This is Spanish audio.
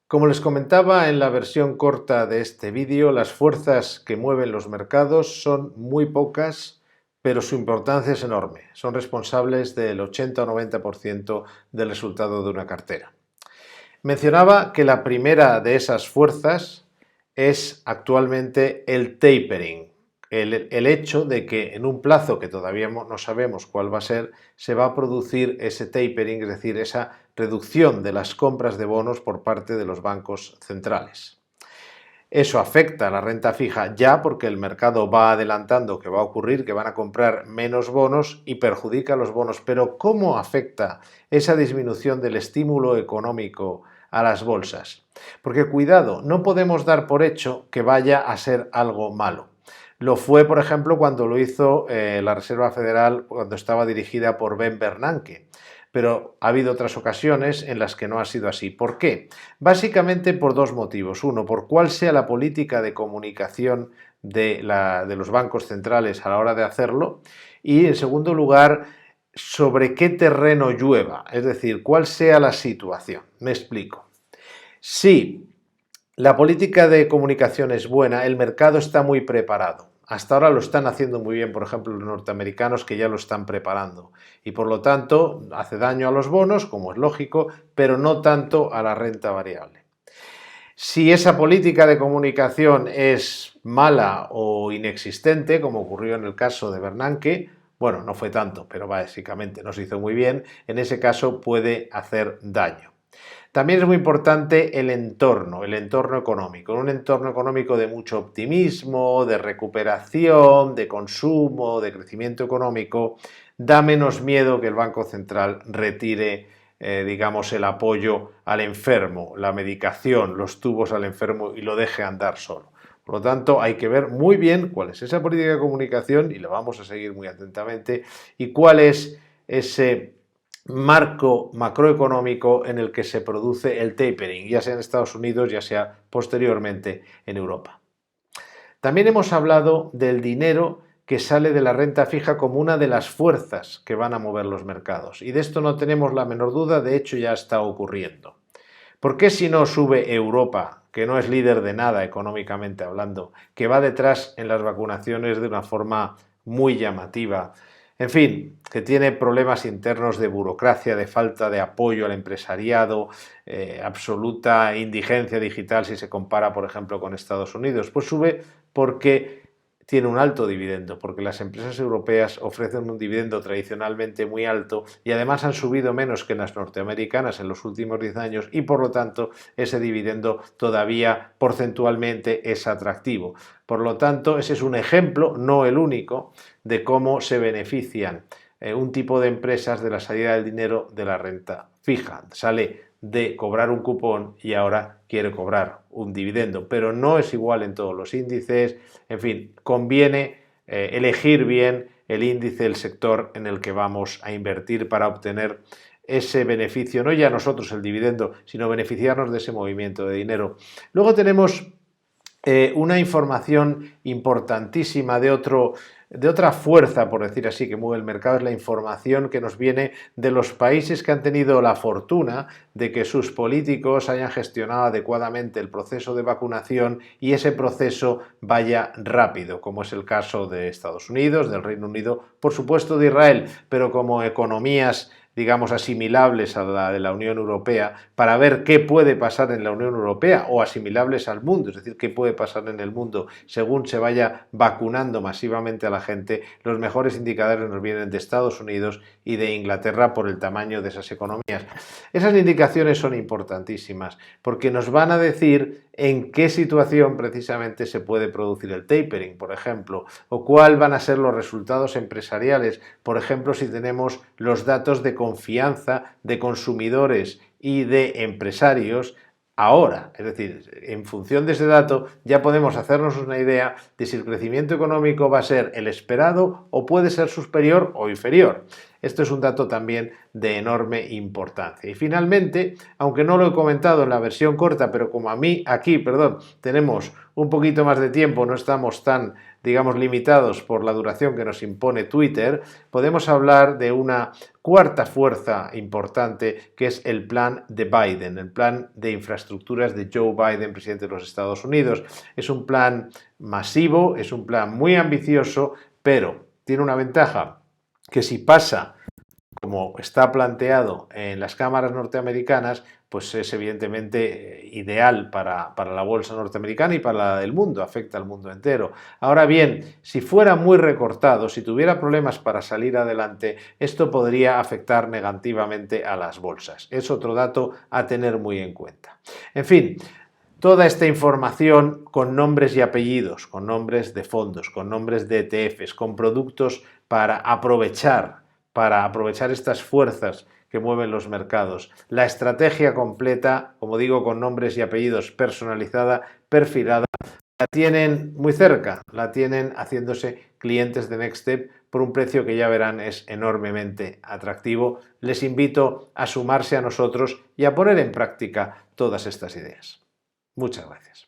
Como les comentaba en la versión corta de este vídeo, las fuerzas que mueven los mercados son muy pocas, pero su importancia es enorme. Son responsables del 80 o 90% del resultado de una cartera. Mencionaba que la primera de esas fuerzas es actualmente el tapering, el hecho de que en un plazo que todavía no sabemos cuál va a ser, se va a producir ese tapering, es decir, esa reducción de las compras de bonos por parte de los bancos centrales. Eso afecta a la renta fija ya porque el mercado va adelantando que va a ocurrir, que van a comprar menos bonos y perjudica a los bonos. Pero ¿cómo afecta esa disminución del estímulo económico a las bolsas? Porque cuidado, no podemos dar por hecho que vaya a ser algo malo. Lo fue, por ejemplo, cuando lo hizo la Reserva Federal cuando estaba dirigida por Ben Bernanke. Pero ha habido otras ocasiones en las que no ha sido así. ¿Por qué? Básicamente por dos motivos. Uno, por cuál sea la política de comunicación de los bancos centrales a la hora de hacerlo. Y en segundo lugar, sobre qué terreno llueva, es decir, cuál sea la situación. Me explico. Si la política de comunicación es buena, el mercado está muy preparado. Hasta ahora lo están haciendo muy bien, por ejemplo, los norteamericanos que ya lo están preparando. Y por lo tanto, hace daño a los bonos, como es lógico, pero no tanto a la renta variable. Si esa política de comunicación es mala o inexistente, como ocurrió en el caso de Bernanke, bueno, no fue tanto, pero básicamente no se hizo muy bien, en ese caso puede hacer daño. También es muy importante el entorno económico, un entorno económico de mucho optimismo, de recuperación, de consumo, de crecimiento económico, da menos miedo que el Banco Central retire, digamos, el apoyo al enfermo, la medicación, los tubos al enfermo y lo deje andar solo. Por lo tanto, hay que ver muy bien cuál es esa política de comunicación y la vamos a seguir muy atentamente y cuál es ese marco macroeconómico en el que se produce el tapering, ya sea en Estados Unidos, ya sea posteriormente en Europa. También hemos hablado del dinero que sale de la renta fija como una de las fuerzas que van a mover los mercados. Y de esto no tenemos la menor duda, de hecho ya está ocurriendo. ¿Por qué si no sube Europa, que no es líder de nada económicamente hablando, que va detrás en las vacunaciones de una forma muy llamativa? En fin, que tiene problemas internos de burocracia, de falta de apoyo al empresariado, absoluta indigencia digital si se compara, por ejemplo, con Estados Unidos. Pues sube porque tiene un alto dividendo, porque las empresas europeas ofrecen un dividendo tradicionalmente muy alto y además han subido menos que las norteamericanas en los últimos 10 años y por lo tanto ese dividendo todavía porcentualmente es atractivo. Por lo tanto, ese es un ejemplo, no el único, de cómo se benefician un tipo de empresas de la salida del dinero de la renta fija. Sale de cobrar un cupón y ahora quiere cobrar un dividendo, pero no es igual en todos los índices. En fin, conviene elegir bien el índice, el sector en el que vamos a invertir para obtener ese beneficio, no ya nosotros el dividendo, sino beneficiarnos de ese movimiento de dinero. Luego tenemos una información importantísima de otra fuerza, por decir así, que mueve el mercado, es la información que nos viene de los países que han tenido la fortuna de que sus políticos hayan gestionado adecuadamente el proceso de vacunación y ese proceso vaya rápido, como es el caso de Estados Unidos, del Reino Unido, por supuesto de Israel, pero como economías digamos, asimilables a la de la Unión Europea, para ver qué puede pasar en la Unión Europea o asimilables al mundo, es decir, qué puede pasar en el mundo según se vaya vacunando masivamente a la gente. Los mejores indicadores nos vienen de Estados Unidos y de Inglaterra por el tamaño de esas economías. Esas indicaciones son importantísimas porque nos van a decir en qué situación precisamente se puede producir el tapering, por ejemplo, o cuáles van a ser los resultados empresariales, por ejemplo, si tenemos los datos de confianza de consumidores y de empresarios ahora. Es decir, en función de ese dato ya podemos hacernos una idea de si el crecimiento económico va a ser el esperado o puede ser superior o inferior. Esto es un dato también de enorme importancia. Y finalmente, aunque no lo he comentado en la versión corta, pero como aquí tenemos un poquito más de tiempo, no estamos tan, digamos, limitados por la duración que nos impone Twitter, podemos hablar de una cuarta fuerza importante, que es el plan de Biden, el plan de infraestructuras de Joe Biden, presidente de los Estados Unidos. Es un plan masivo, es un plan muy ambicioso, pero tiene una ventaja, que si pasa como está planteado en las cámaras norteamericanas, pues es evidentemente ideal para la bolsa norteamericana y para la del mundo, afecta al mundo entero. Ahora bien, si fuera muy recortado, si tuviera problemas para salir adelante, esto podría afectar negativamente a las bolsas. Es otro dato a tener muy en cuenta. En fin, toda esta información con nombres y apellidos, con nombres de fondos, con nombres de ETFs, con productos para aprovechar estas fuerzas que mueven los mercados. La estrategia completa, como digo, con nombres y apellidos, personalizada, perfilada, la tienen muy cerca, la tienen haciéndose clientes de Nextstep por un precio que ya verán es enormemente atractivo. Les invito a sumarse a nosotros y a poner en práctica todas estas ideas. Muchas gracias.